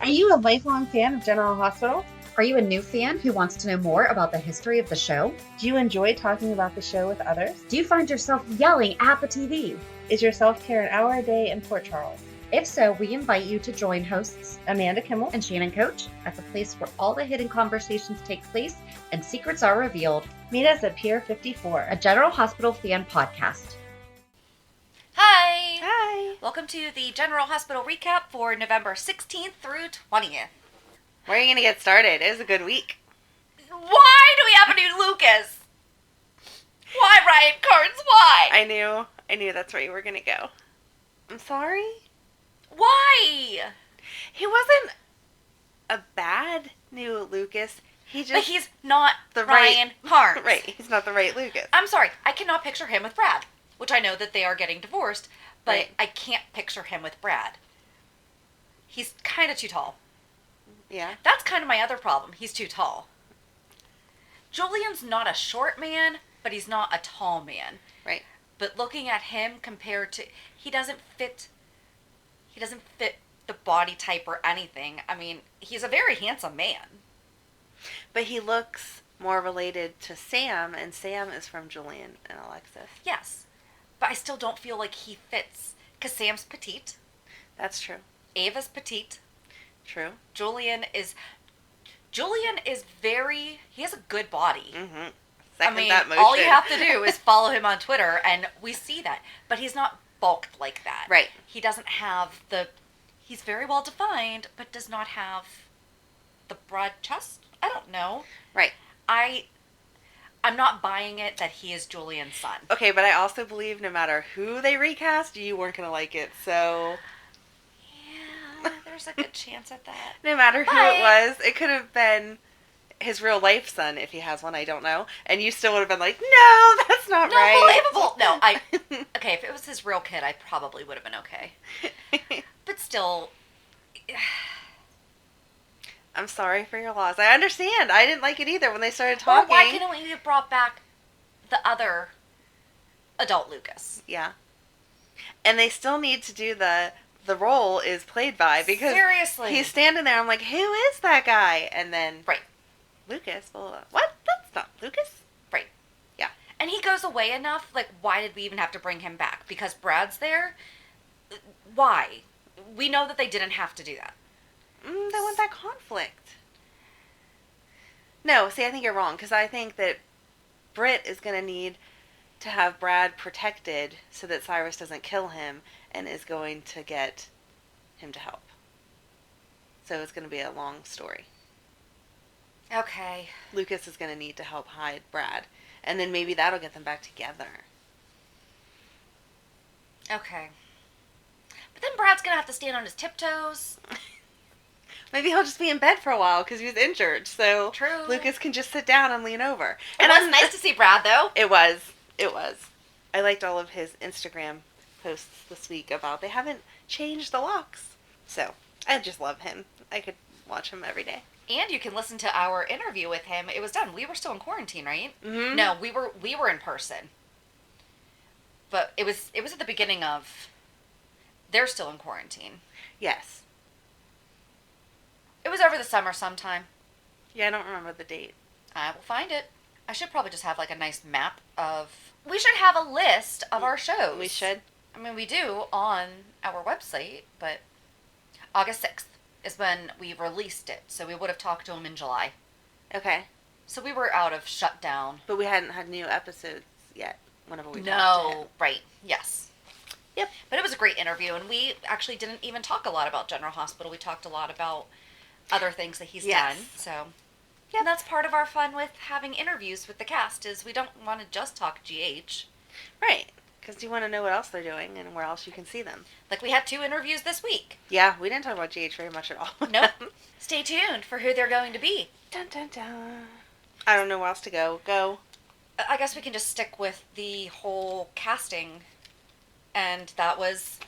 Are you a lifelong fan of General Hospital? Are you a new fan who wants to know more about the history of the show? Do you enjoy talking about the show with others? Do you find yourself yelling at the TV? Is your self-care an hour a day in Port Charles? If so, we invite you to join hosts Amanda Kimmel and Shannon Coach at the place where all the hidden conversations take place and secrets are revealed. Meet us at Pier 54, a General Hospital fan podcast. Hi! Hi! Welcome to the General Hospital recap for November 16th through 20th. Where are you going to get started? It was a good week. Why do we have a new Lucas? Why, Ryan Carnes? Why? I knew that's where you were going to go. I'm sorry. Why? He wasn't a bad new Lucas. But he's not the Ryan Carnes. Right, he's not the right Lucas. I'm sorry, I cannot picture him with Brad, which I know that they are getting divorced, but right. I can't picture him with Brad. He's kind of too tall. Yeah. That's kind of my other problem. He's too tall. Julian's not a short man, but he's not a tall man. Right. But looking at him compared to, he doesn't fit the body type or anything. I mean, he's a very handsome man. But he looks more related to Sam, and Sam is from Julian and Alexis. Yes. But I still don't feel like he fits. Because Sam's petite. That's true. Ava's petite. True. Julian is very, he has a good body. Mm-hmm. I mean, all you have to do is follow him on Twitter, and we see that. But he's not bulked like that. Right. He doesn't have he's very well defined, but does not have the broad chest. I don't know. Right. I'm not buying it that he is Julian's son. Okay, but I also believe no matter who they recast, you weren't going to like it, so... Yeah, there's a good chance at that. No matter who it was, it could have been his real life son, if he has one, I don't know. And you still would have been like, no, that's not right. Unbelievable. No, okay, if it was his real kid, I probably would have been okay. But still... I'm sorry for your loss. I understand. I didn't like it either when they started talking. Well, why couldn't we have brought back the other adult Lucas? Yeah. And they still need to do the role is played by, because seriously, he's standing there. I'm like, who is that guy? And then right, Lucas. Well, what? That's not Lucas. Right. Yeah. And he goes away enough. Like, why did we even have to bring him back? Because Brad's there. Why? We know that they didn't have to do that. They want that conflict. No, see, I think you're wrong, because I think that Britt is going to need to have Brad protected so that Cyrus doesn't kill him, and is going to get him to help. So it's going to be a long story. Okay. Lucas is going to need to help hide Brad, and then maybe that'll get them back together. Okay. But then Brad's going to have to stand on his tiptoes. Maybe he'll just be in bed for a while because he was injured, so true. Lucas can just sit down and lean over. It was nice to see Brad, though. It was. I liked all of his Instagram posts this week about they haven't changed the locks. So, I just love him. I could watch him every day. And you can listen to our interview with him. It was done. We were still in quarantine, right? Mm-hmm. No, we were in person. But it was at the beginning of... They're still in quarantine. Yes. It was over the summer sometime. Yeah, I don't remember the date. I will find it. I should probably just have like a nice map of... We should have a list of our shows. We should. I mean, we do on our website, but August 6th is when we released it. So we would have talked to him in July. Okay. So we were out of shutdown. But we hadn't had new episodes yet whenever we talked to him. Right. Yes. Yep. But it was a great interview, and we actually didn't even talk a lot about General Hospital. We talked a lot about other things that he's done. So, yeah, and that's part of our fun with having interviews with the cast is we don't want to just talk GH. Right, because you want to know what else they're doing and where else you can see them. Like we had 2 interviews this week. Yeah, we didn't talk about GH very much at all. Nope. Stay tuned for who they're going to be. Dun, dun, dun. I don't know where else to go. Go. I guess we can just stick with the whole casting. And that was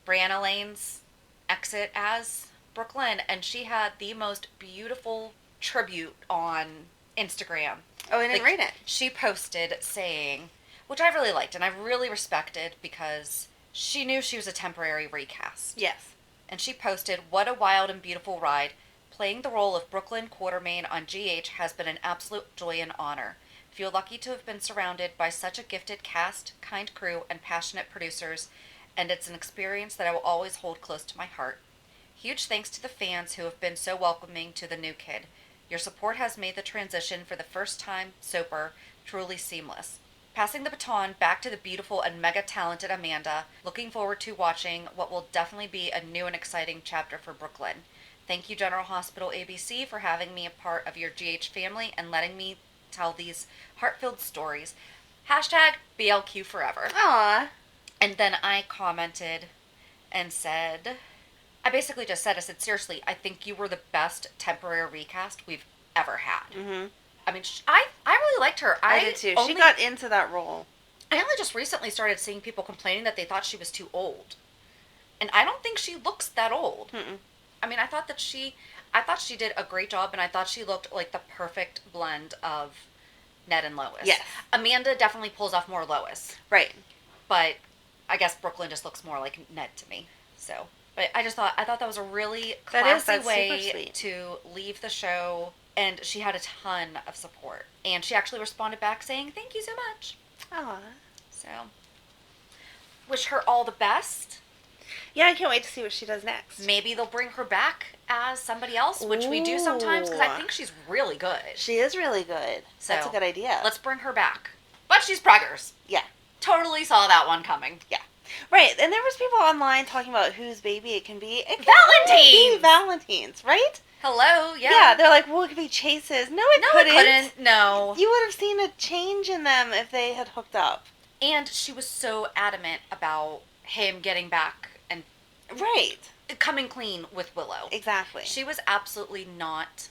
Brianna Lane's exit as Brooklyn, and she had the most beautiful tribute on Instagram. Oh, I didn't read it. She posted saying, which I really liked and I really respected because she knew she was a temporary recast. Yes. and she posted, "What a wild and beautiful ride. Playing the role of Brooklyn Quartermain on GH has been an absolute joy and honor. Feel lucky to have been surrounded by such a gifted cast, kind crew, and passionate producers, and it's an experience that I will always hold close to my heart. Huge thanks to the fans who have been so welcoming to the new kid. Your support has made the transition for the first time soaper truly seamless. Passing the baton back to the beautiful and mega talented Amanda, looking forward to watching what will definitely be a new and exciting chapter for Brooklyn. Thank you, General Hospital ABC, for having me a part of your GH family and letting me tell these heart-filled stories. Hashtag BLQ forever." Aw. And then I commented and said, I basically just said, seriously, I think you were the best temporary recast we've ever had. Mm-hmm. I mean, I really liked her. I did too. She got into that role. I only just recently started seeing people complaining that they thought she was too old. And I don't think she looks that old. Mm-mm. I mean, I thought she did a great job, and I thought she looked like the perfect blend of Ned and Lois. Yes. Amanda definitely pulls off more Lois. Right. But I guess Brooklyn just looks more like Ned to me. So, but I thought that was a really classy way to leave the show, and she had a ton of support. And she actually responded back saying, "Thank you so much." Aw. So, wish her all the best. Yeah, I can't wait to see what she does next. Maybe they'll bring her back as somebody else, which we do sometimes, because I think she's really good. She is really good. So, that's a good idea. Let's bring her back. But she's preggers. Yeah. Totally saw that one coming. Yeah. Right, and there was people online talking about whose baby it can be. It can Valentine's! be Valentine's, right? Hello, yeah. Yeah, they're like, well, it could be Chase's. No, it couldn't. No. You would have seen a change in them if they had hooked up. And she was so adamant about him getting back and Right. coming clean with Willow. Exactly. She was absolutely not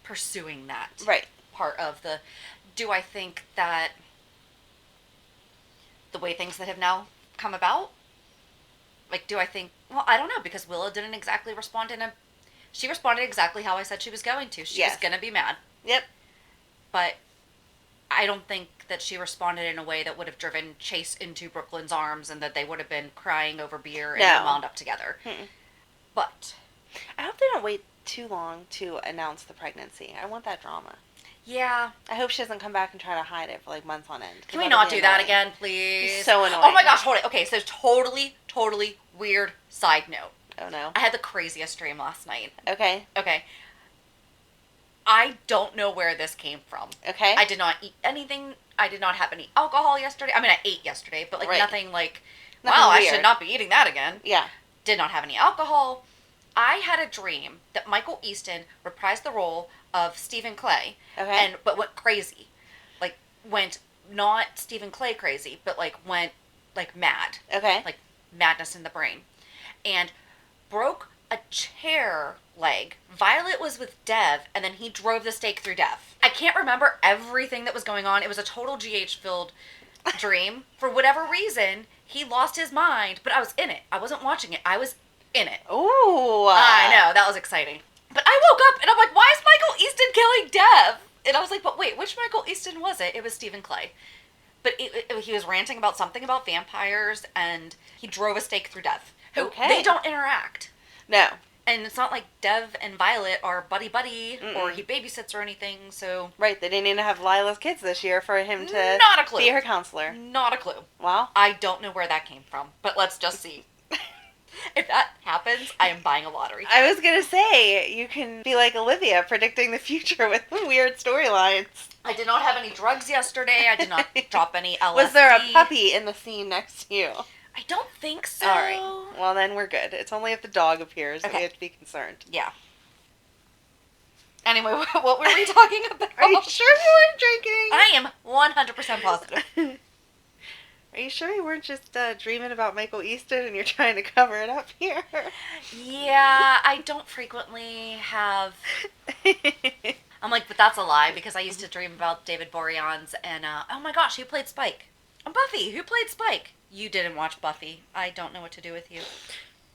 pursuing that Right. part of the... Do I think that the way things that have now come about, like, do I think... Well, I don't know, because Willow didn't exactly respond in a... She responded exactly how I said she was going to. She was going to be mad. Yep. But I don't think that she responded in a way that would have driven Chase into Brooklyn's arms and that they would have been crying over beer and then wound up together. Mm-mm. But I hope they don't wait too long to announce the pregnancy. I want that drama. yeah. I hope she doesn't come back and try to hide it for like months on end. Can we not do that again, please? It's so annoying. Oh my gosh, hold it. Okay, so totally weird side note. Oh no. I had the craziest dream last night. Okay. Okay. I don't know where this came from. Okay. I did not eat anything. I did not have any alcohol yesterday. I mean, I ate yesterday, but like nothing like, Nothing wow, weird. I should not be eating that again. Yeah. Did not have any alcohol. I had a dream that Michael Easton reprised the role of Stephen Clay, Okay. but went crazy. Like, went not Stephen Clay crazy, but like went like mad. Okay. Like madness in the brain. And broke a chair leg. Violet was with Dev, and then he drove the stake through Dev. I can't remember everything that was going on. It was a total GH-filled dream. For whatever reason, he lost his mind, but I was in it. I wasn't watching it. I was in it. Ooh. I know. That was exciting. But I woke up, and I'm like, why is Michael Easton killing Dev? And I was like, but wait, which Michael Easton was it? It was Stephen Clay. But he was ranting about something about vampires, and he drove a stake through Dev. Okay. They don't interact. No. And it's not like Dev and Violet are buddy-buddy, or he babysits or anything, so... Right, they didn't even have Lila's kids this year for him to Not a clue. be her counselor. Not a clue. Wow. I don't know where that came from, but let's just see. If that happens, I am buying a lottery. I was going to say, you can be like Olivia, predicting the future with weird storylines. I did not have any drugs yesterday. I did not drop any LSD. Was there a puppy in the scene next to you? I don't think so. All right. Well, then we're good. It's only if the dog appears that we have to be concerned. Yeah. Anyway, what were we talking about? Are you sure you weren't drinking? I am 100% positive. Are you sure you weren't just dreaming about Michael Easton and you're trying to cover it up here? Yeah, I don't frequently have... I'm like, but that's a lie, because I used to dream about David Boreanaz and, oh my gosh, who played Spike? Buffy, who played Spike? You didn't watch Buffy. I don't know what to do with you.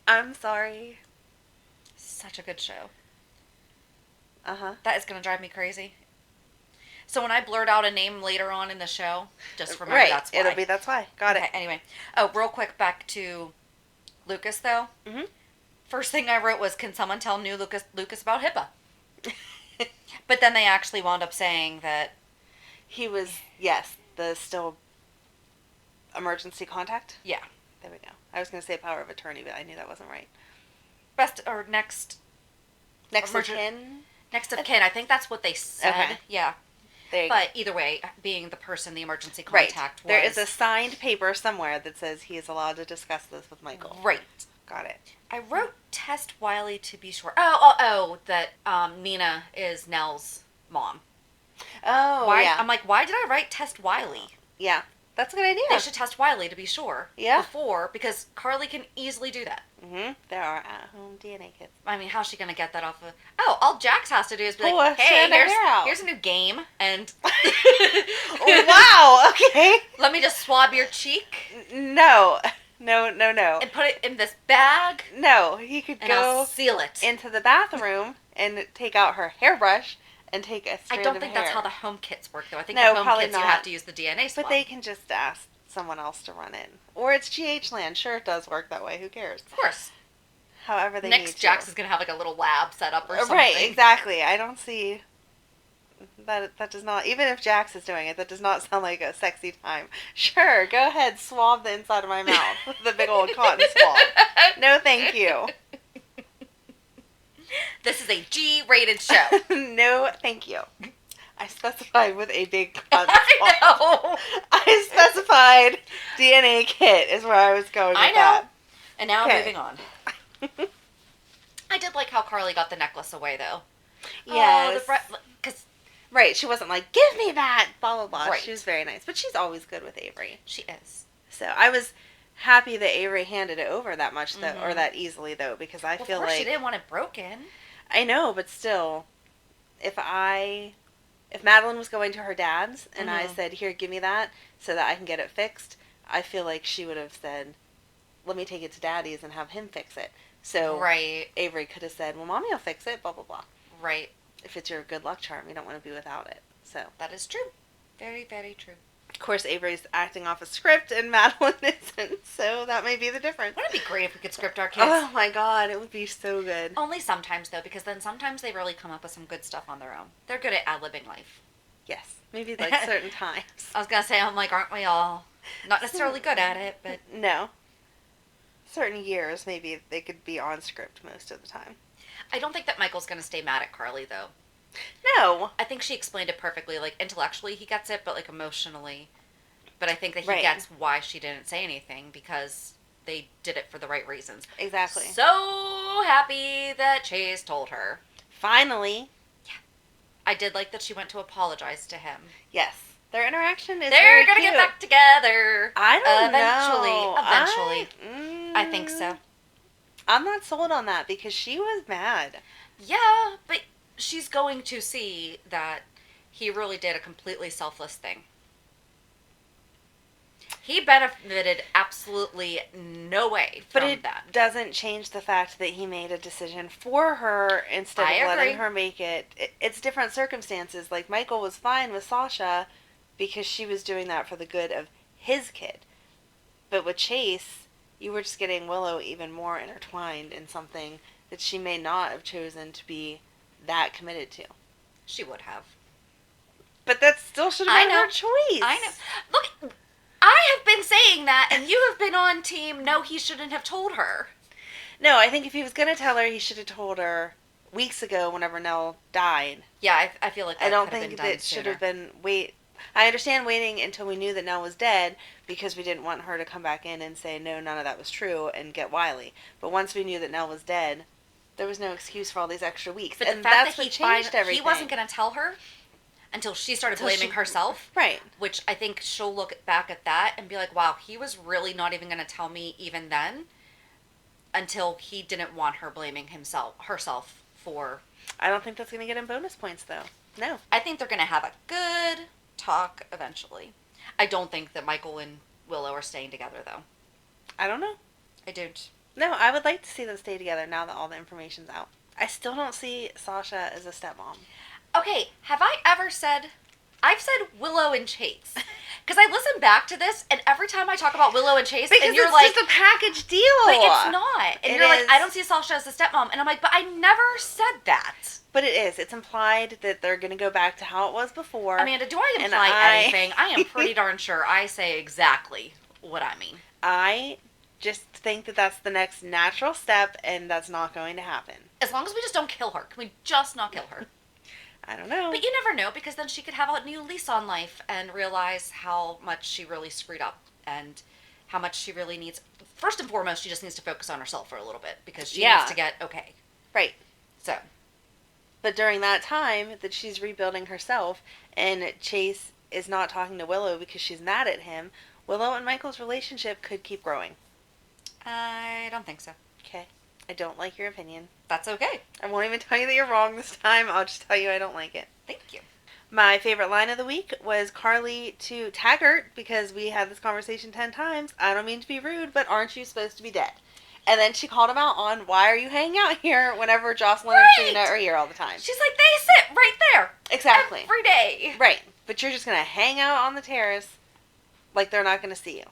I'm sorry. Such a good show. Uh-huh. That is going to drive me crazy. So when I blurt out a name later on in the show, just remember that's why. That's why. Got it. Anyway. Oh, real quick, back to Lucas, though. Mm-hmm. First thing I wrote was, can someone tell new Lucas about HIPAA? But then they actually wound up saying that He was, yes, the still emergency contact. yeah, There we go. I was going to say power of attorney, but I knew that wasn't right. best or next Next of Emergen- kin. next of kin. I think that's what they said. Okay. Yeah, There you but either way, being the person, the emergency go. Right. contact There was is a signed paper somewhere that says he is allowed to discuss this with Michael. right. Got it. I wrote test Wiley to be sure. Oh, that Nina is Nell's mom. Oh, Why? yeah. I'm like, why did I write test Wiley? Yeah. That's a good idea. They should test Wiley to be sure. Yeah. Before, because Carly can easily do that. Mm-hmm. There are at-home DNA kits. I mean, how's she gonna get that off of? Oh, all Jax has to do is be like, Pull a hey, strand of hair out." here's a new game, and Wow. Okay. let me just swab your cheek No. No. and put it in this bag, No. He could and I'll go seal it. into the bathroom and take out her hairbrush and take a I strand don't of think hair. that's how the home kits work, though. I think No, the home probably kits you not. have to use the DNA swab. But they can just ask someone else to run it. Or it's GH land. Sure, it does work that way. Who cares? of course. However they need Next, to. Jax is gonna have like a little lab set up or something. Right, exactly. I don't see... That does not... Even if Jax is doing it, that does not sound like a sexy time. Sure, go ahead, swab the inside of my mouth with the big old cotton swab. No, thank you. This is a G-rated show. No, thank you. I specified with a big cotton swab. I know. I specified DNA kit is where I was going with I know. that. And now Okay. moving on. I did like how Carly got the necklace away, though. Yes. Because Right, she wasn't like, give me that, blah, blah, blah. Right. She was very nice. But she's always good with Avery. she is. So I was happy that Avery handed it over that much, though, or Mhm. that easily, though, because I Well, feel of course like... she didn't want it broken. I know, but still, if Madeline was going to her dad's and I Mhm. said, here, give me that so that I can get it fixed, I feel like she would have said, let me take it to Daddy's and have him fix it. So Right, Avery could have said, well, Mommy will fix it, blah, blah, blah. right. If it's your good luck charm, you don't want to be without it. So, That is true. Very, very true. of course, Avery's acting off a script and Madeline isn't, so that may be the difference. Wouldn't it be great if we could script our kids? Oh my god, it would be so good. Only sometimes, though, because then sometimes they really come up with some good stuff on their own. They're good at ad-libbing life. Yes, maybe like certain times. I was going to say, I'm like, aren't we all not necessarily good at it, but... No. Certain years, maybe they could be on script most of the time. I don't think that Michael's going to stay mad at Carly, though. No. I think she explained it perfectly. Like, intellectually he gets it, but, like, emotionally. But I think that he Right. gets why she didn't say anything, because they did it for the right reasons. Exactly. So happy that Chase told her. Finally. I did like that she went to apologize to him. Yes. Their interaction is They're very gonna cute. get back together. I don't Eventually. know. I think so. I'm not sold on that because she was mad. Yeah, but she's going to see that he really did a completely selfless thing. He benefited absolutely no way But from it that. doesn't change the fact that he made a decision for her instead I of letting agree. her make it. It's different circumstances. Like, Michael was fine with Sasha because she was doing that for the good of his kid. But with Chase, you were just getting Willow even more intertwined in something that she may not have chosen to be that committed to. She would have. But that still should have I been know. her choice. I know. Look, I have been saying that, and you have been on team, no, he shouldn't have told her. No, I think if he was going to tell her, he should have told her weeks ago whenever Nell died. Yeah, I feel like that I don't could have think been done that should sooner. have been I understand waiting until we knew that Nell was dead because we didn't want her to come back in and say no, none of that was true and get Wiley. But once we knew that Nell was dead, there was no excuse for all these extra weeks. But and the fact that's that what changed everything. he wasn't going to tell her until she started Until blaming she- herself, Right. which I think she'll look back at that and be like, wow, he was really not even going to tell me even then until he didn't want her blaming herself for... I don't think that's going to get him bonus points though. No. I think they're going to have a good talk eventually. I don't think that Michael and Willow are staying together, though. I don't know. I don't. No, I would like to see them stay together now that all the information's out. I still don't see Sasha as a stepmom. Okay, have I ever said... I've said Willow and Chase. Because I listen back to this, and every time I talk about Willow and Chase, Because and you're it's like, just a package deal. but it's not. And It you're like, is. I don't see Sasha as a stepmom. And I'm like, but I never said that. But it is. It's implied that they're going to go back to how it was before. Amanda, do I And imply anything? I am pretty darn sure I say exactly what I mean. I just think that that's the next natural step, and that's not going to happen. As long as we just don't kill her. Can we just not kill her? I don't know. But you never know, because then she could have a new lease on life and realize how much she really screwed up and how much she really needs. First and foremost, she just needs to focus on herself for a little bit because she needs to get okay. Right. So. But during that time that she's rebuilding herself and Chase is not talking to Willow because she's mad at him, Willow and Michael's relationship could keep growing. I don't think so. Okay. I don't like your opinion. That's okay. I won't even tell you that you're wrong this time. I'll just tell you I don't like it. Thank you. My favorite line of the week was Carly to Taggart, because we had this conversation 10 times. I don't mean to be rude, but aren't you supposed to be dead? And then she called him out on, why are you hanging out here whenever Jocelyn and Sheena are here all the time? She's like, they sit right there. Exactly. Every day. Right. But you're just going to hang out on the terrace like they're not going to see you.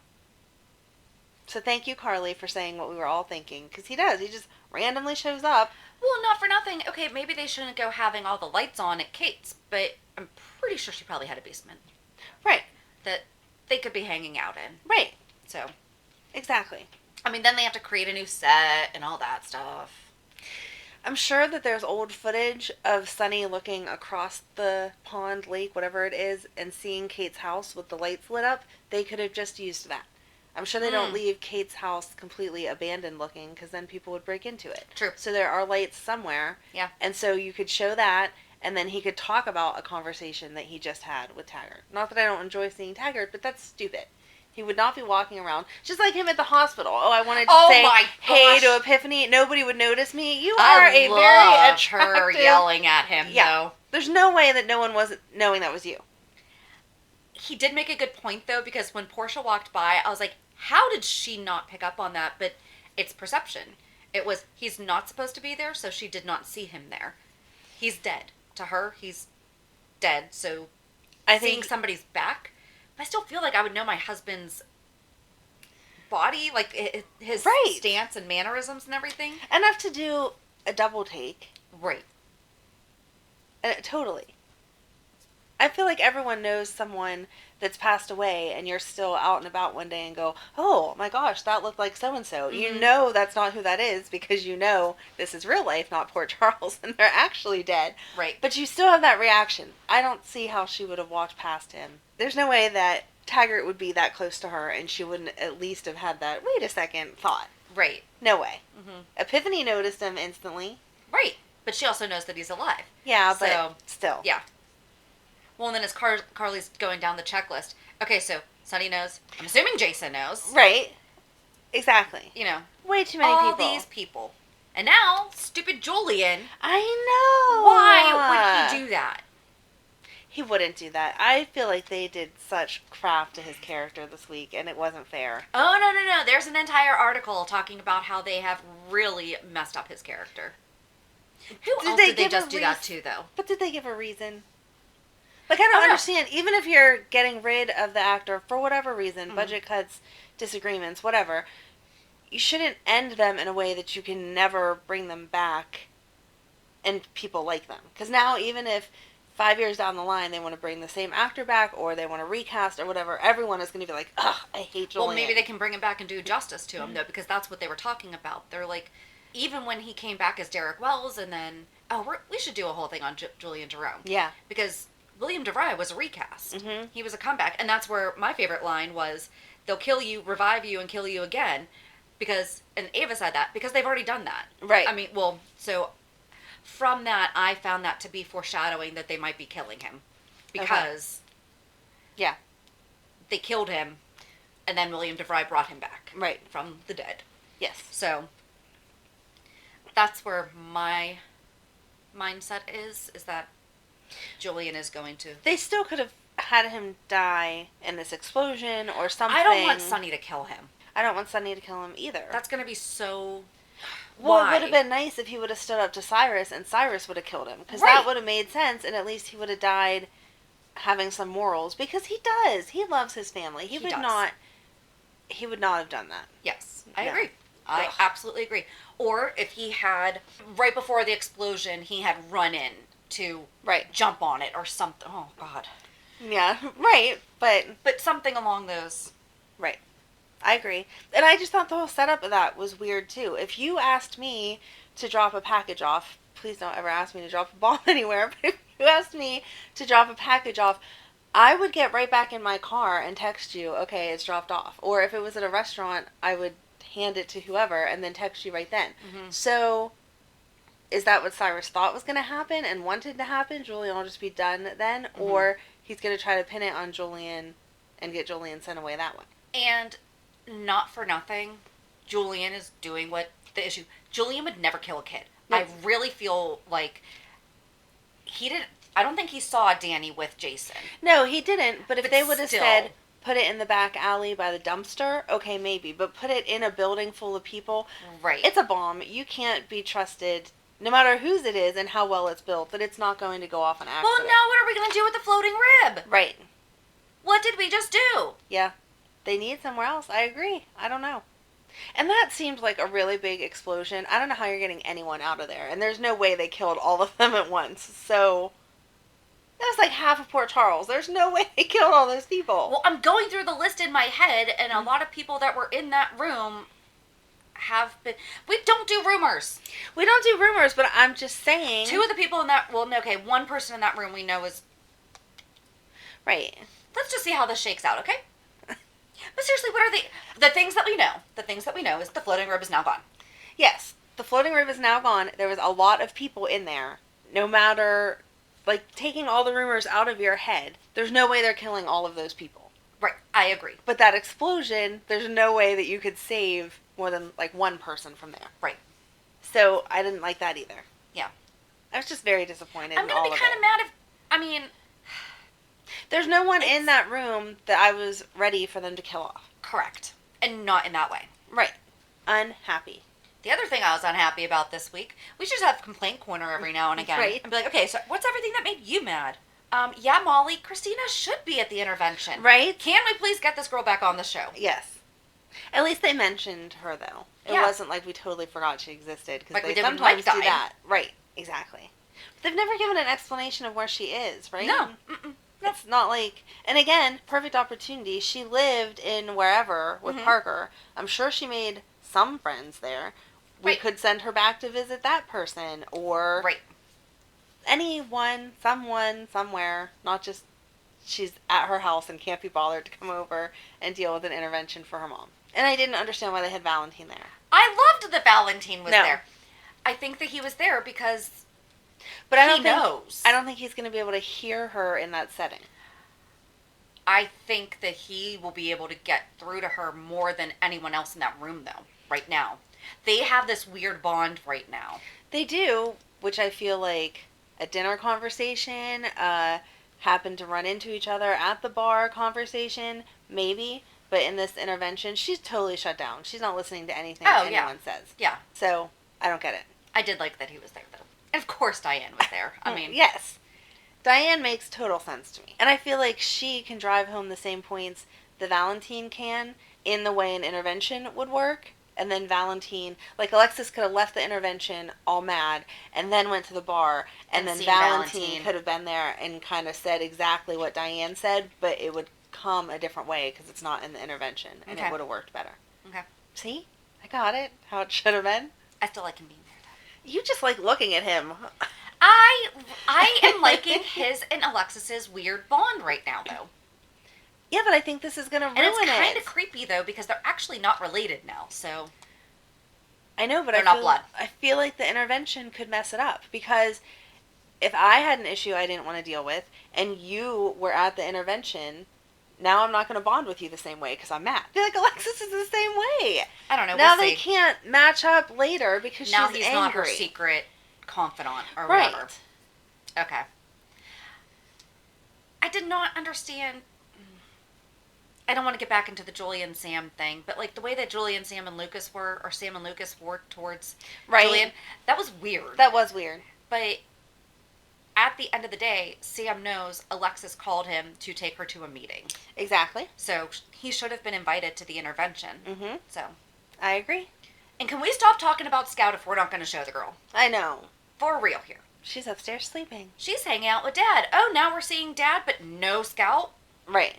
So thank you, Carly, for saying what we were all thinking. Because he does. He just randomly shows up. Well, not for nothing. Okay, maybe they shouldn't go having all the lights on at Kate's, but I'm pretty sure she probably had a basement. Right. That they could be hanging out in. Right. So. Exactly. I mean, then they have to create a new set and all that stuff. I'm sure that there's old footage of Sunny looking across the pond, lake, whatever it is, and seeing Kate's house with the lights lit up. They could have just used that. I'm sure they don't leave Kate's house completely abandoned looking, because then people would break into it. True. So there are lights somewhere. Yeah. And so you could show that, and then he could talk about a conversation that he just had with Taggart. Not that I don't enjoy seeing Taggart, but that's stupid. He would not be walking around, just like him at the hospital. Oh, I wanted to say, hey to Epiphany. Nobody would notice me. You are a very attractive... her yelling at him, though. There's no way that no one wasn't knowing that was you. He did make a good point, though, because when Portia walked by, I was like, how did she not pick up on that? But it's perception. It was, he's not supposed to be there, so she did not see him there. He's dead. To her, he's dead, so seeing somebody's back... I still feel like I would know my husband's body, like his stance and mannerisms and everything. Enough to do a double take. Right. Totally. I feel like everyone knows someone that's passed away, and you're still out and about one day and go, oh my gosh, that looked like so-and-so. Mm-hmm. You know that's not who that is, because you know this is real life, not Port Charles, and they're actually dead. Right. But you still have that reaction. I don't see how she would have walked past him. There's no way that Taggart would be that close to her and she wouldn't at least have had that, wait a second, thought. Right. No way. Mm-hmm. Epiphany noticed him instantly. Right. But she also knows that he's alive. Yeah, but still. Yeah. Well, and then as Carly's going down the checklist, okay, so Sunny knows. I'm assuming Jason knows. Right. Exactly. You know. Way too many people. All these people. And now, stupid Julian. I know. Why would he do that? He wouldn't do that. I feel like they did such crap to his character this week, and it wasn't fair. Oh, no. There's an entire article talking about how they have really messed up his character. Who else did they just do that to, though? But did they give a reason? Like, I don't understand. Even if you're getting rid of the actor for whatever reason, budget cuts, disagreements, whatever, you shouldn't end them in a way that you can never bring them back and people like them. Because now, even if 5 years down the line they want to bring the same actor back or they want to recast or whatever, everyone is going to be like, ugh, I hate Julian. Well, maybe they can bring him back and do justice to him, though, because that's what they were talking about. They're like, even when he came back as Derek Wells and then, we should do a whole thing on Julian Jerome. Yeah. Because William DeVry was a recast. Mm-hmm. He was a comeback. And that's where my favorite line was, they'll kill you, revive you, and kill you again. Because, and Ava said that, because they've already done that. Right. I mean, well, so from that, I found that to be foreshadowing that they might be killing him. Because yeah, they killed him, and then William DeVry brought him back. Right. From the dead. Yes. So, that's where my mindset is that Julian is going to... They still could have had him die in this explosion or something. I don't want Sunny to kill him. I don't want Sunny to kill him either. That's going to be so... Well, it would have been nice if he would have stood up to Cyrus and Cyrus would have killed him. Because that would have made sense, and at least he would have died having some morals, because he does. He loves his family. He would does. not. He would not have done that. Yes, I No. agree. I Ugh. absolutely agree. Or if he had, right before the explosion, he had run in to Right. jump on it or something. Oh, God. Yeah. Right. But something along those. Right. I agree. And I just thought the whole setup of that was weird too. If you asked me to drop a package off, please don't ever ask me to drop a bomb anywhere, but if you asked me to drop a package off, I would get right back in my car and text you, okay, it's dropped off. Or if it was at a restaurant, I would hand it to whoever and then text you right then. Mm-hmm. So, is that what Cyrus thought was going to happen and wanted to happen? Julian will just be done then? Mm-hmm. Or he's going to try to pin it on Julian and get Julian sent away that way? And not for nothing, Julian is doing what the issue. Julian would never kill a kid. Nope. I really feel like he didn't. I don't think he saw Danny with Jason. No, he didn't. But if But they would have still. said, put it in the back alley by the dumpster, okay, maybe. But put it in a building full of people, Right. it's a bomb. You can't be trusted, no matter whose it is and how well it's built, that it's not going to go off on accident. Well, now what are we going to do with the floating rib? Right. What did we just do? Yeah. They need somewhere else. I agree. I don't know. And that seemed like a really big explosion. I don't know how you're getting anyone out of there. And there's no way they killed all of them at once. So, that was like half of Port Charles. There's no way they killed all those people. Well, I'm going through the list in my head, and a lot of people that were in that room have been. We don't do rumors. We don't do rumors, but I'm just saying. Two of the people in that. Well, okay, one person in that room we know is. Right. Let's just see how this shakes out, okay? But seriously, what are the things that we know? The things that we know is the floating rib is now gone. Yes. The floating rib is now gone. There was a lot of people in there. No matter, like, taking all the rumors out of your head, there's no way they're killing all of those people. Right, I agree. But that explosion, there's no way that you could save more than, like, one person from there. Right. So, I didn't like that either. Yeah. I was just very disappointed I'm in going all to be of kind it. of mad if. I mean, There's no one in that room that I was ready for them to kill off. correct. And not in that way. Right. Unhappy. The other thing I was unhappy about this week, we should have complaint corner every now and again. Right. And be like, okay, so what's everything that made you mad? Yeah, Molly, Christina should be at the intervention. Right? Can we please get this girl back on the show? Yes. At least they mentioned her, though. It Yeah. wasn't like we totally forgot she existed. Because Like they we did when sometimes Mike do died. that. Right. Exactly. But they've never given an explanation of where she is, right? No. Mm-mm. No. It's not like... And again, perfect opportunity. She lived in wherever with Mhm. Parker. I'm sure she made some friends there. We Right. could send her back to visit that person. Or... Right. anyone, someone, somewhere, not just she's at her house and can't be bothered to come over and deal with an intervention for her mom. And I didn't understand why they had Valentine there. I loved that Valentine was No. there. I think that he was there because But I he don't think knows. I don't think he's going to be able to hear her in that setting. I think that he will be able to get through to her more than anyone else in that room, though, right now. They have this weird bond right now. They do, which I feel like a dinner conversation, happened to run into each other at the bar conversation, maybe. But in this intervention, she's totally shut down. She's not listening to anything Oh, yeah. anyone says. Yeah. So, I don't get it. I did like that he was there, though. And of course Diane was there. I mean, yes. Diane makes total sense to me. And I feel like she can drive home the same points the Valentine can in the way an intervention would work. And then Valentine, like Alexis could have left the intervention all mad and then went to the bar. And then seen Valentine Valentine. could have been there and kind of said exactly what Diane said, but it would come a different way because it's not in the intervention. And Okay. it would have worked better. Okay. See? I got it. How it should have been. I still like him being there, though. You just like looking at him. I am liking his and Alexis's weird bond right now, though. Yeah, but I think this is going to ruin And it's kind it. of creepy, though, because they're actually not related now, so... I know, but They're not feel, blood. I feel like the intervention could mess it up because if I had an issue I didn't want to deal with and you were at the intervention, now I'm not going to bond with you the same way because I'm mad. I feel like Alexis is the same way. I don't know, Now we'll they see. can't match up later because Now she's he's angry. not her secret confidant or Right. whatever. Okay. I did not understand... I don't want to get back into the Julie and Sam thing, but like the way that Julie and Sam and Lucas were, or Sam and Lucas were towards Right. Julian, that was weird. That was weird. But at the end of the day, Sam knows Alexis called him to take her to a meeting. Exactly. So he should have been invited to the intervention. Mm-hmm. So. I agree. And can we stop talking about Scout if we're not going to show the girl? I know. For real here. She's upstairs sleeping. She's hanging out with Dad. Oh, now we're seeing Dad, but no Scout? Right.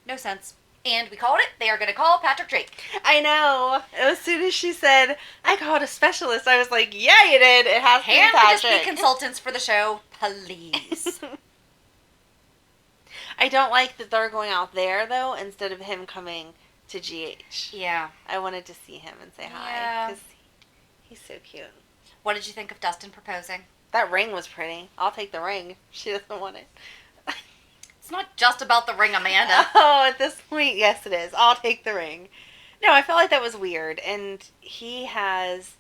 No sense. And we called it. They are going to call Patrick Drake. I know. As soon as she said, I called a specialist, I was like, yeah, you did. It has to be Can we Patrick. just be consultants for the show? Please. I don't like that they're going out there, though, instead of him coming to GH. Yeah. I wanted to see him and say hi. Yeah. Because he's so cute. What did you think of Dustin proposing? That ring was pretty. I'll take the ring. She doesn't want it. It's not just about the ring, Amanda. Oh, at this point, yes, it is. I'll take the ring. No, I felt like that was weird. And he has,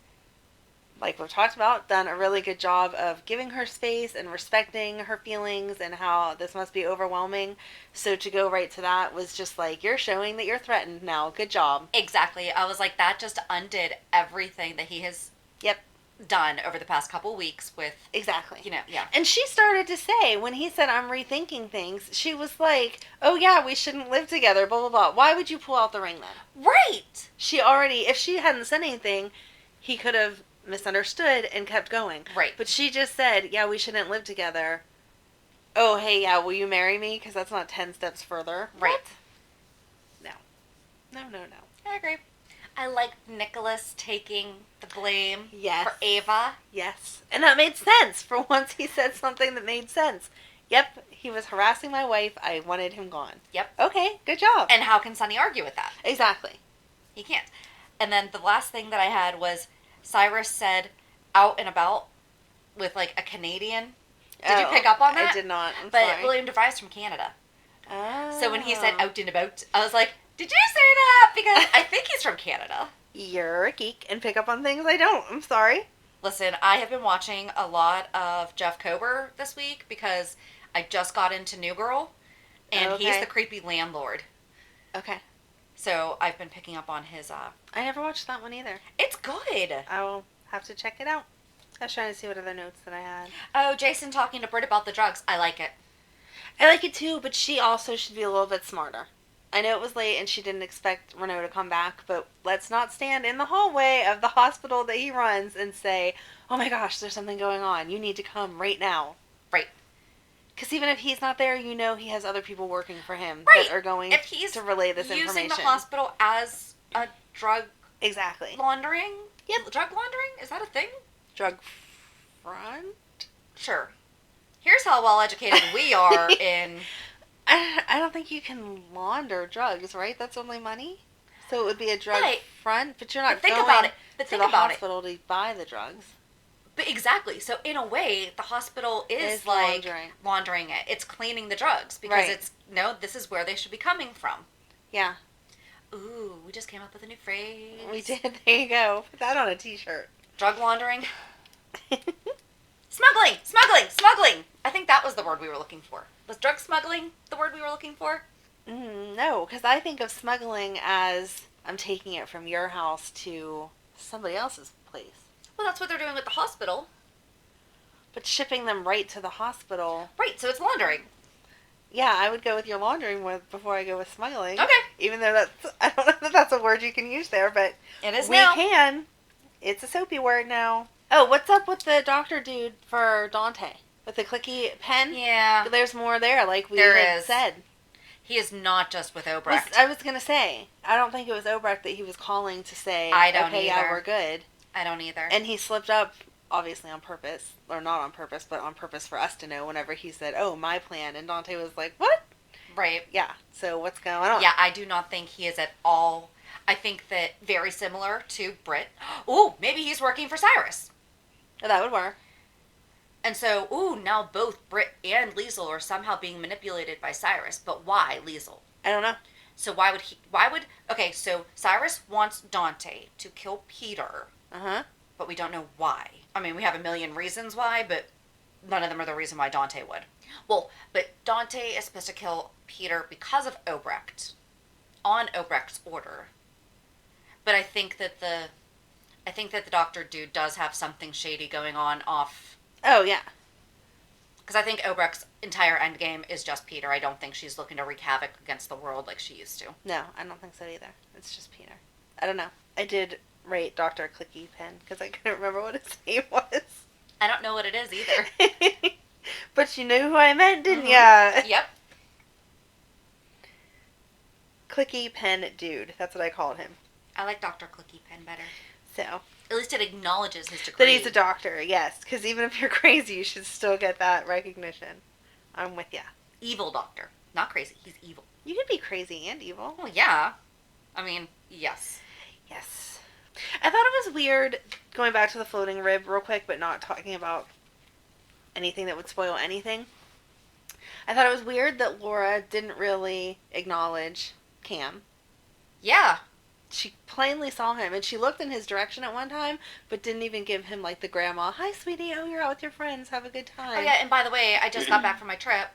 like we've talked about, done a really good job of giving her space and respecting her feelings and how this must be overwhelming. So to go right to that was just like, you're showing that you're threatened now. Good job. Exactly. I was like, that just undid everything that he has done over the past couple weeks with, Exactly. Yeah. And she started to say, when he said, I'm rethinking things, she was like, oh yeah, we shouldn't live together, blah, blah, blah. Why would you pull out the ring then? Right. She already, if she hadn't said anything, he could have misunderstood and kept going. Right. But she just said, yeah, we shouldn't live together. Oh, hey, yeah, will you marry me? Because that's not 10 steps further. Right. What? No. I agree. I like Nicholas taking the blame Yes. for Ava. Yes. And that made sense. For once he said something that made sense. Yep, he was harassing my wife. I wanted him gone. Yep. Okay, good job. And how can Sonny argue with that? Exactly. He can't. And then the last thing that I had was Cyrus said out and about with like a Canadian. Did you pick up on that? I did not. I'm but sorry. William DeVry's from Canada. Oh. So when he said out and about, I was like, did you say that? Because I think he's from Canada. You're a geek and pick up on things I don't. I'm sorry. Listen, I have been watching a lot of Jeff Kober this week because I just got into New Girl, and he's Okay. the creepy landlord. Okay. So I've been picking up on his. I never watched that one either. It's good. I will have to check it out. I was trying to see what other notes that I had. Oh, Jason talking to Britt about the drugs. I like it. I like it too, but she also should be a little bit smarter. I know it was late and she didn't expect Renault to come back, but let's not stand in the hallway of the hospital that he runs and say, oh my gosh, there's something going on. You need to come right now. Right. Because even if he's not there, you know he has other people working for him Right. that are going If he's to relay this using information. the hospital as a drug Exactly. laundering? Yep. Drug laundering? Is that a thing? Drug front? Sure. Here's how well educated we are in... I don't think you can launder drugs, right? That's only money. So it would be a drug Right. front, but you're not But think going about it. But to think the about it. hospital to buy the drugs. But exactly. So in a way, the hospital is like laundering it. It's cleaning the drugs because Right. it's this is where they should be coming from. Yeah, Ooh, we just came up with a new phrase. we did. There you go. Put that on a t-shirt. Drug laundering. Smuggling. I think that was the word we were looking for. Was drug smuggling the word we were looking for? No, because I think of smuggling as I'm taking it from your house to somebody else's place. Well, that's what they're doing with the hospital. But shipping them right to the hospital. Right, so it's laundering. Yeah, I would go with your laundering before I go with smuggling. Okay. Even though I don't know that that's a word you can use there, but It is we now. can. It's a soapy word now. Oh, what's up with the doctor dude for Dante? With the clicky pen? Yeah. There's more there, like we There had is. said. He is not just with Obrecht. I was going to say, I don't think it was Obrecht that he was calling to say, I don't okay, yeah, either. we're good. I don't either. And he slipped up, obviously on purpose, or not on purpose, but on purpose for us to know whenever he said, oh, my plan. And Dante was like, what? Right. Yeah, so what's going on? Yeah, I do not think he is at all. I think that very similar to Britt. Ooh, maybe he's working for Cyrus. Oh, that would work. And so, now both Britt and Liesel are somehow being manipulated by Cyrus. But why Liesel? I don't know. So okay, so Cyrus wants Dante to kill Peter, Uh-huh. but we don't know why. I mean, we have a million reasons why, but none of them are the reason why Dante would. Well, but Dante is supposed to kill Peter because of Obrecht, on Obrecht's order. But I think that the doctor dude does have something shady going on off Oh, yeah. Because I think Obrecht's entire end game is just Peter. I don't think she's looking to wreak havoc against the world like she used to. No, I don't think so either. It's just Peter. I don't know. I did rate Dr. Clicky Pen because I couldn't remember what his name was. I don't know what it is either. But you knew who I meant, didn't Mm-hmm. ya? Yep. Clicky Pen Dude. That's what I called him. I like Dr. Clicky Pen better. So. At least it acknowledges his degree. That he's a doctor, yes. Because even if you're crazy, you should still get that recognition. I'm with ya. Evil doctor. Not crazy. He's evil. You can be crazy and evil. Well, yeah. I mean, yes. Yes. I thought it was weird, going back to the floating rib real quick, but not talking about anything that would spoil anything. I thought it was weird that Laura didn't really acknowledge Cam. Yeah. She plainly saw him, and she looked in his direction at one time, but didn't even give him, like, the grandma, "Hi, sweetie, oh, you're out with your friends, have a good time." Oh, yeah, and by the way, I just got back from my trip.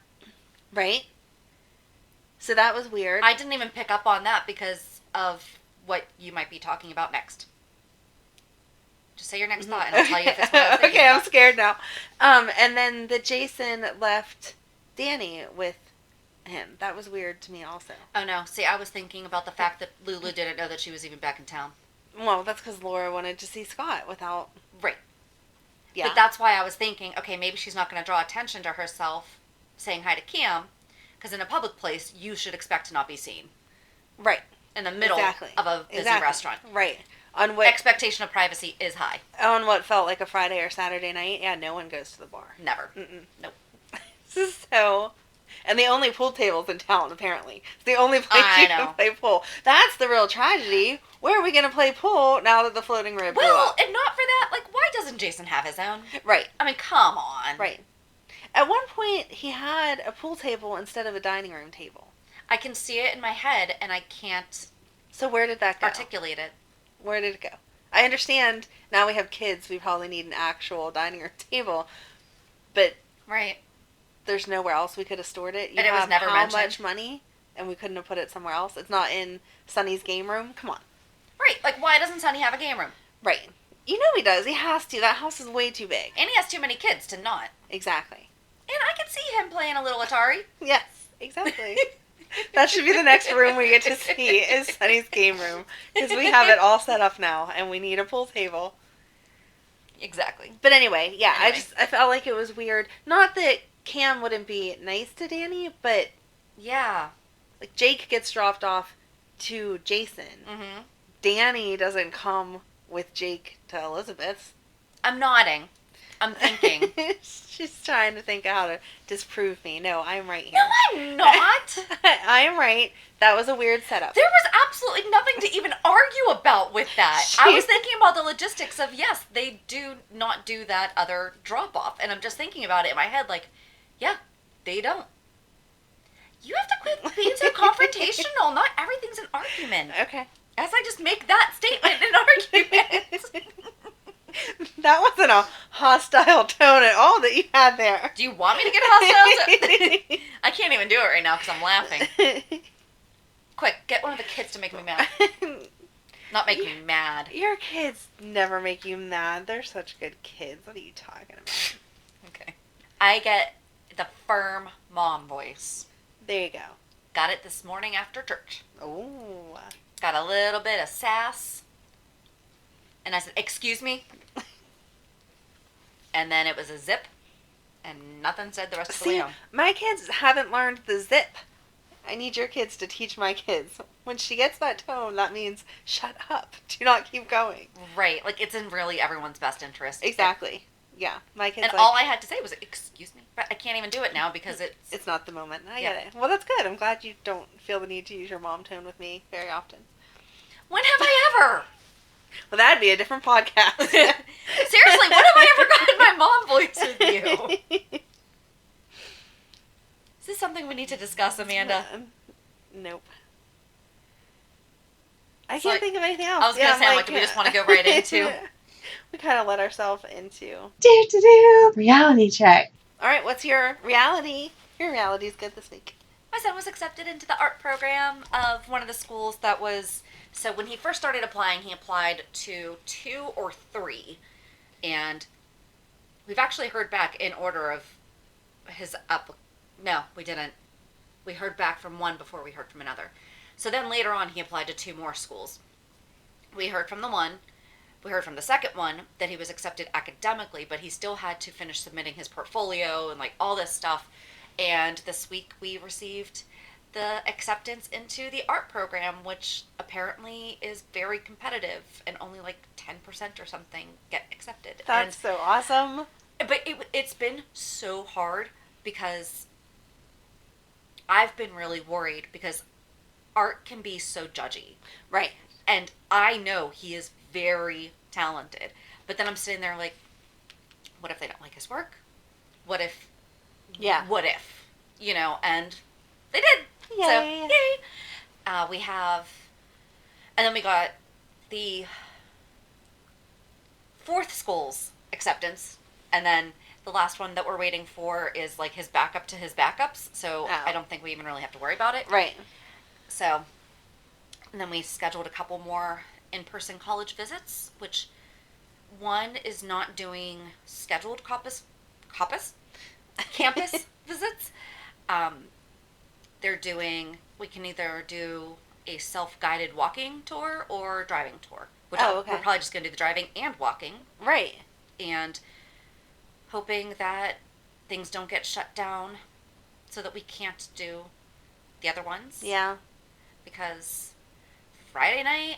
Right? So that was weird. I didn't even pick up on that because of what you might be talking about next. Just say your next thought, and I'll tell you if it's what I was thinking Okay, I'm about. scared now. And then that Jason left Danny with him. That was weird to me also. Oh, no. See, I was thinking about the fact that Lulu didn't know that she was even back in town. Well, that's because Laura wanted to see Scott without... Right. Yeah. But that's why I was thinking, okay, maybe she's not going to draw attention to herself saying hi to Cam, because in a public place, you should expect to not be seen. Right. In the middle of a busy restaurant. Right. On what expectation of privacy is high. On what felt like a Friday or Saturday night, yeah, no one goes to the bar. Never. Mm-mm. Nope. So... And the only pool tables in town, apparently. It's the only place I you know. can play pool. That's the real tragedy. Where are we going to play pool now that the floating rib blew Well, up? and not for that, like, why doesn't Jason have his own? Right. I mean, come on. Right. At one point, he had a pool table instead of a dining room table. I can see it in my head, and I can't So where did that go? articulate it. Where did it go? I understand now we have kids, we probably need an actual dining room table, but Right. there's nowhere else we could have stored it. You And it was have never how mentioned. much money, and we couldn't have put it somewhere else? It's not in Sonny's game room? Come on. Right. Like, why doesn't Sonny have a game room? Right. You know he does. He has to. That house is way too big. And he has too many kids to not. Exactly. And I can see him playing a little Atari. Yes, exactly. That should be the next room we get to see is Sonny's game room. Because we have it all set up now, and we need a pool table. Exactly. But anyway, yeah, Anyway. I felt like it was weird. Not that Cam wouldn't be nice to Danny, but Yeah. like Jake gets dropped off to Jason. Mm-hmm. Danny doesn't come with Jake to Elizabeth's. I'm nodding. I'm thinking. She's trying to think of how to disprove me. No, I'm right here. No, I'm not. I am right. That was a weird setup. There was absolutely nothing to even argue about with that. I was thinking about the logistics of, yes, they do not do that other drop-off. And I'm just thinking about it in my head like, yeah, they don't. You have to quit being so confrontational. Not everything's an argument. Okay. As I just make that statement an argument. That wasn't a hostile tone at all that you had there. Do you want me to get hostile? I can't even do it right now because I'm laughing. Quick, get one of the kids to make me mad. Not make me mad. Your kids never make you mad. They're such good kids. What are you talking about? Okay. I get the firm mom voice. There you go. Got it this morning after church. Oh. Got a little bit of sass. And I said, "Excuse me." And then it was a zip. And nothing said the rest of the way See, home. my kids haven't learned the zip. I need your kids to teach my kids. When she gets that tone, that means shut up. Do not keep going. Right. Like, it's in really everyone's best interest. Exactly. Yeah. My kids And like, all I had to say was, "Excuse me." But I can't even do it now because it's it's not the moment. I Yeah. get it. Well, that's good. I'm glad you don't feel the need to use your mom tone with me very often. When have I ever? Well, that'd be a different podcast. Seriously, when have I ever gotten my mom voice with you? Is this something we need to discuss, Amanda? Nope. I So, can't think of anything else. I was going to say, like, do we just want to go right into? We kind of let ourselves into. Reality check. All right, what's your reality? Your reality's good this week. My son was accepted into the art program of one of the schools that was... So when he first started applying, he applied to 2 or 3. And we've actually heard back in order of his up. No, we didn't. We heard back from one before we heard from another. So then later on, he applied to 2 more schools. We heard from the one. We heard from the second one that he was accepted academically, but he still had to finish submitting his portfolio and like all this stuff. And this week we received the acceptance into the art program, which apparently is very competitive, and only like 10% or something get accepted. That's so awesome. But it's been so hard because I've been really worried because art can be so judgy. Right. And I know he is very talented. But then I'm sitting there like, what if they don't like his work? What if? Yeah. What if? You know, and they did. Yay. So, yay. We have, and then we got the 4th school's acceptance. And then the last one that we're waiting for is like his backup to his backups. So I don't think we even really have to worry about it. Right. So, and then we scheduled a couple more in-person college visits, which one is not doing scheduled campus visits. They're doing, we can either do a self-guided walking tour or driving tour. Which okay. We're probably just going to do the driving and walking. Right. And hoping that things don't get shut down so that we can't do the other ones. Yeah. Because Friday night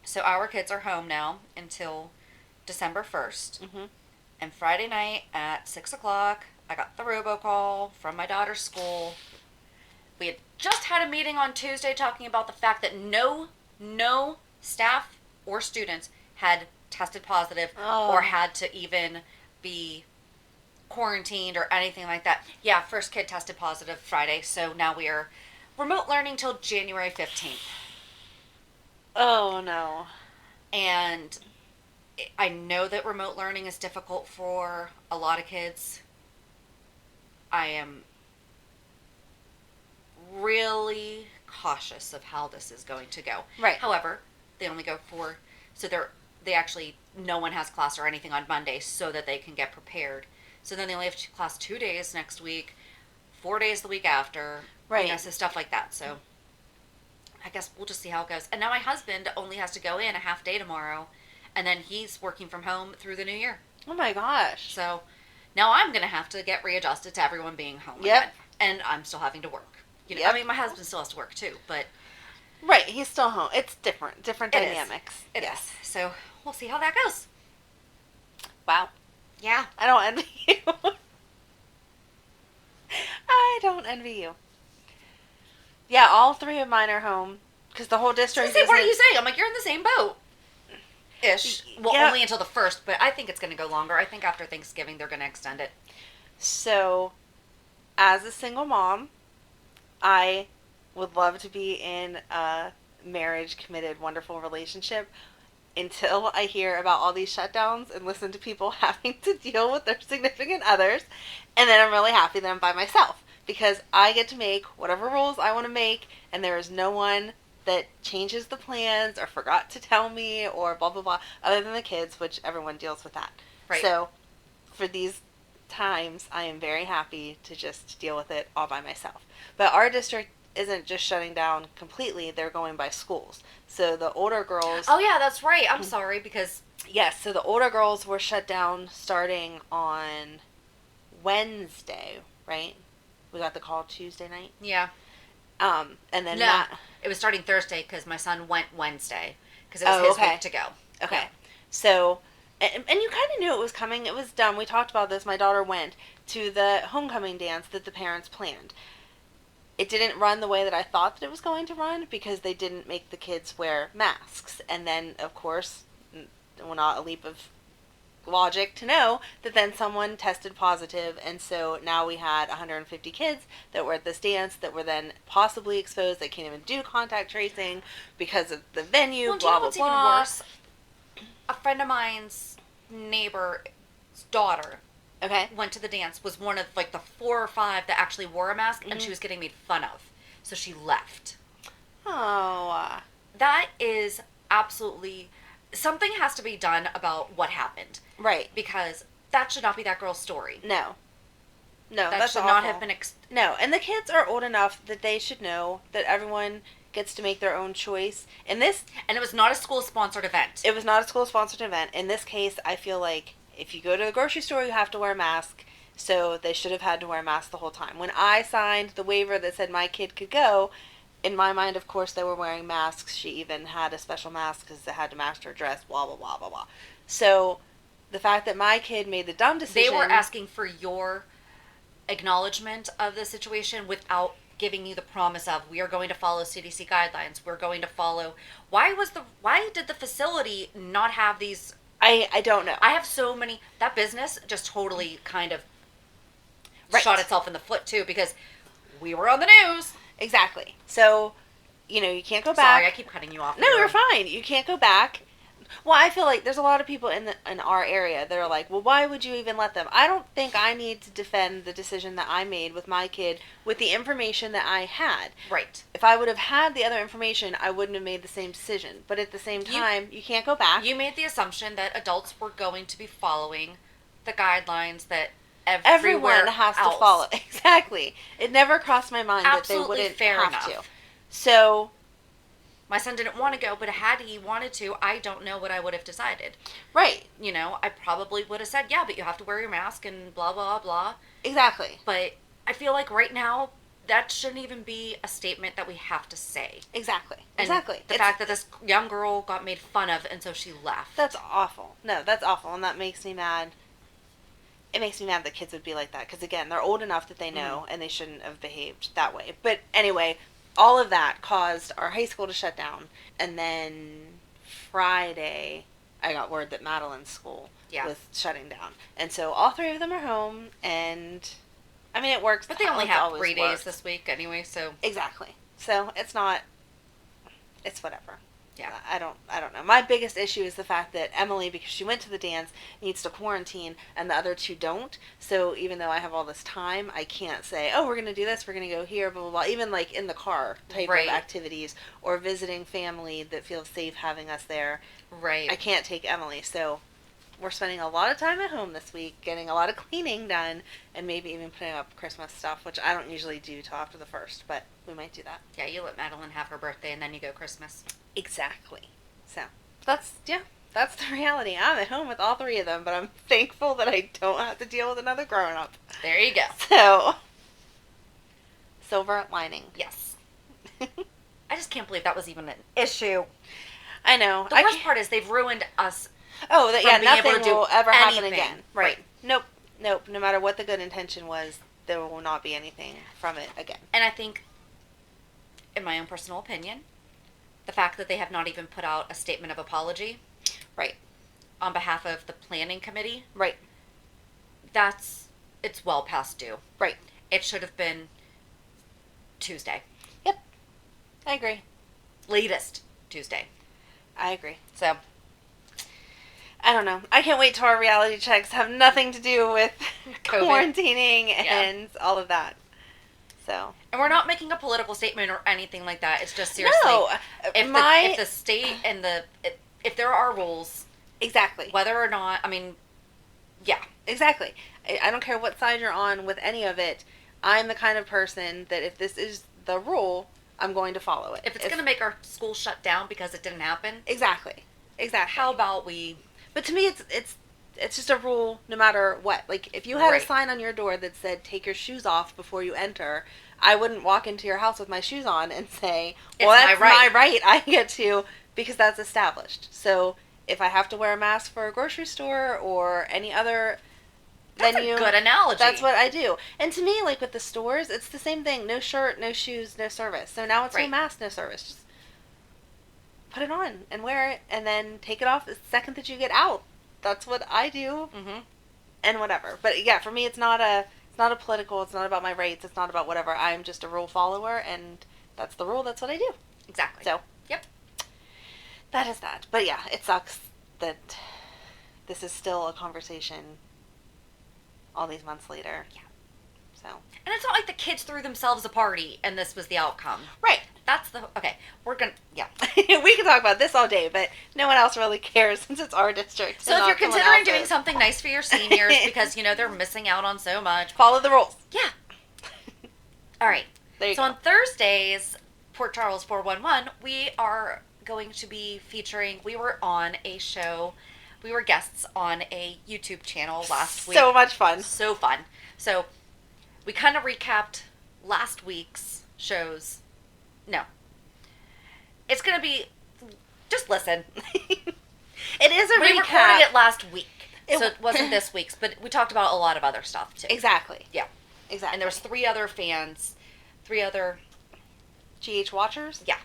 so our kids are home now until December 1st. Mm-hmm. And Friday night at 6 o'clock, I got the robocall from my daughter's school. We had just had a meeting on Tuesday talking about the fact that no staff or students had tested positive or had to even be quarantined or anything like that. Yeah, first kid tested positive Friday, so now we are remote learning till January 15th. Oh, no. And I know that remote learning is difficult for a lot of kids. I am really cautious of how this is going to go. Right. However, they only go they actually, no one has class or anything on Monday so that they can get prepared. So then they only have class 2 days next week, 4 days the week after. Right. You know, so stuff like that. So I guess we'll just see how it goes. And now my husband only has to go in a half day tomorrow, and then he's working from home through the new year. Oh my gosh. So now I'm going to have to get readjusted to everyone being home again. And I'm still having to work. You know, I mean, my husband still has to work too, but... Right, he's still home. It's different dynamics. It is. So we'll see how that goes. Wow. Yeah. I don't envy you. I don't envy you. Yeah, all 3 of mine are home because the whole district. What are you saying? I'm like, you're in the same boat. Ish. Well, only until the 1st, but I think it's going to go longer. I think after Thanksgiving they're going to extend it. So, as a single mom, I would love to be in a marriage, committed, wonderful relationship until I hear about all these shutdowns and listen to people having to deal with their significant others. And then I'm really happy that I'm by myself because I get to make whatever rules I want to make, and there is no one that changes the plans or forgot to tell me or blah, blah, blah, other than the kids, which everyone deals with that. Right. So for these times, I am very happy to just deal with it all by myself. But our district isn't just shutting down completely. They're going by schools. So the older girls... Oh, yeah, that's right. I'm sorry because... Yes, so the older girls were shut down starting on Wednesday, right? We got the call Tuesday night. Yeah. And then it was starting Thursday because my son went Wednesday because it was his week to go. Okay. Yeah. So, and you kind of knew it was coming. It was done. We talked about this. My daughter went to the homecoming dance that the parents planned. It didn't run the way that I thought that it was going to run because they didn't make the kids wear masks. And then, of course, well, not a leap of logic to know that then someone tested positive, and so now we had 150 kids that were at this dance that were then possibly exposed. They can't even do contact tracing because of the venue, Well, blah, do you know blah, what's blah. even worse? A friend of mine's neighbor's daughter went to the dance, was one of like the 4 or 5 that actually wore a mask, and she was getting made fun of. So she left. Oh. That is absolutely something has to be done about what happened. Right. Because that should not be that girl's story. No. No, That that's should awful. not have been... No, and the kids are old enough that they should know that everyone gets to make their own choice. In this... And it was not a school-sponsored event. It was not a school-sponsored event. In this case, I feel like if you go to the grocery store, you have to wear a mask. So they should have had to wear a mask the whole time. When I signed the waiver that said my kid could go, in my mind, of course, they were wearing masks. She even had a special mask because it had to match her dress, blah, blah, blah, blah, blah. So the fact that my kid made the dumb decision... They were asking for your acknowledgement of the situation without giving you the promise of, we are going to follow CDC guidelines. We're going to follow... Why did the facility not have these... I don't know. I have so many... That business just totally kind of shot itself in the foot, too, because we were on the news. Exactly. So, you can't go back. Sorry, I keep cutting you off. No, you're fine. You can't go back. Well, I feel like there's a lot of people in our area that are like, well, why would you even let them? I don't think I need to defend the decision that I made with my kid with the information that I had. Right. If I would have had the other information, I wouldn't have made the same decision. But at the same time, you can't go back. You made the assumption that adults were going to be following the guidelines that everyone has else. to follow. Exactly. It never crossed my mind Absolutely that they wouldn't fair have enough. to. So... My son didn't want to go, but had he wanted to, I don't know what I would have decided. Right. I probably would have said, yeah, but you have to wear your mask and blah, blah, blah. Exactly. But I feel like right now, that shouldn't even be a statement that we have to say. Exactly. And exactly. The fact that this young girl got made fun of, and so she left. That's awful. No, that's awful, and that makes me mad. It makes me mad that kids would be like that, because again, they're old enough that they know, and they shouldn't have behaved that way. But anyway... All of that caused our high school to shut down. And then Friday, I got word that Madeline's school was shutting down. And so all three of them are home. And, I mean, it works. But they only have 3 days this week anyway, so. Exactly. So it's not, it's whatever. Yeah. I don't know. My biggest issue is the fact that Emily, because she went to the dance, needs to quarantine, and the other two don't. So even though I have all this time, I can't say, oh, we're going to do this, we're going to go here, blah, blah, blah. Even like in the car type of activities, or visiting family that feels safe having us there. Right. I can't take Emily. So we're spending a lot of time at home this week, getting a lot of cleaning done, and maybe even putting up Christmas stuff, which I don't usually do till after the 1st, but we might do that. Yeah, you let Madeline have her birthday, and then you go Christmas. Exactly. So, that's the reality. I'm at home with all three of them, but I'm thankful that I don't have to deal with another grown-up. There you go. So, silver lining. Yes. I just can't believe that was even an issue. I know. The worst part is they've ruined us. Oh, nothing will ever happen anything. again. Right. Nope. No matter what the good intention was, there will not be anything from it again. And I think, in my own personal opinion, the fact that they have not even put out a statement of apology. Right. On behalf of the planning committee. Right. It's well past due. Right. It should have been Tuesday. Yep. I agree. Latest Tuesday. I agree. So, I don't know. I can't wait till our reality checks have nothing to do with quarantining and all of that. So. And we're not making a political statement or anything like that. It's just seriously. No. If the state and if there are rules. Exactly. Whether or not, I mean, yeah. Exactly. I don't care what side you're on with any of it. I'm the kind of person that if this is the rule, I'm going to follow it. If it's going to make our school shut down because it didn't happen. Exactly. How about we... But to me, it's just a rule no matter what. Like, if you had a sign on your door that said, take your shoes off before you enter, I wouldn't walk into your house with my shoes on and say, well, that's my right. I get to, because that's established. So, if I have to wear a mask for a grocery store or any other venue... That's a good analogy. That's what I do. And to me, like with the stores, it's the same thing. No shirt, no shoes, no service. So now it's no mask, no service. Just put it on and wear it, and then take it off the second that you get out. That's what I do, and whatever. But yeah, for me, it's not a political. It's not about my rights. It's not about whatever. I'm just a rule follower, and that's the rule. That's what I do. Exactly. So, yep, that is that. But yeah, it sucks that this is still a conversation all these months later. Yeah. So. And it's not like the kids threw themselves a party and this was the outcome. Right. that's the okay. We're gonna We can talk about this all day, but no one else really cares since it's our district. So if you're considering doing something nice for your seniors because they're missing out on so much, follow the rules. Yeah. All right. There you go. On Thursdays, Port Charles 411, we are going to be featuring. We were on a show. We were guests on a YouTube channel last week. So much fun. So fun. So we kind of recapped last week's shows. No. It's going to be, just listen. It is a recap. We recorded it last week. So it wasn't this week's, but we talked about a lot of other stuff too. Exactly. Yeah. Exactly. And there was 3 other fans, 3 other GH watchers? Yeah.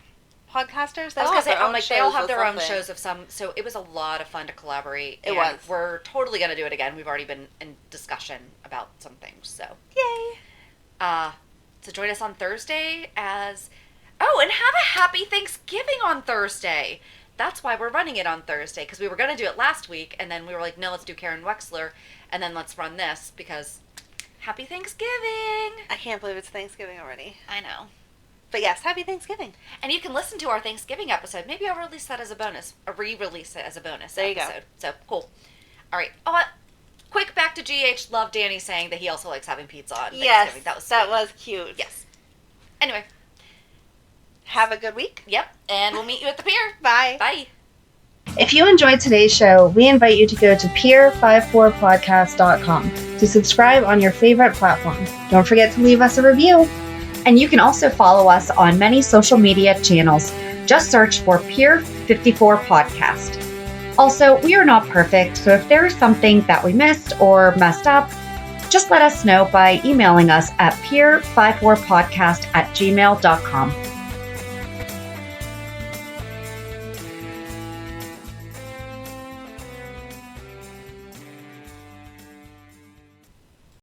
Podcasters? I was going to say, they all have their own shows of some, so it was a lot of fun to collaborate. It was. We're totally going to do it again. We've already been in discussion about some things, so. Yay. So join us on Thursday and have a happy Thanksgiving on Thursday. That's why we're running it on Thursday, because we were going to do it last week, and then we were like, no, let's do Karen Wexler, and then let's run this, because happy Thanksgiving. I can't believe it's Thanksgiving already. I know. But yes, happy Thanksgiving. And you can listen to our Thanksgiving episode. Maybe I'll release that as a bonus. Or re-release it as a bonus there episode. You go. So, cool. All right. Oh, quick back to GH. Love Danny saying that he also likes having pizza on Thanksgiving. Yes, that was cute. Yes. Anyway. Have a good week. Yep. And we'll meet you at the pier. Bye. Bye. If you enjoyed today's show, we invite you to go to peer54podcast.com to subscribe on your favorite platform. Don't forget to leave us a review. And you can also follow us on many social media channels. Just search for Peer 54 Podcast. Also, we are not perfect, so if there is something that we missed or messed up, just let us know by emailing us at peer54podcast@gmail.com.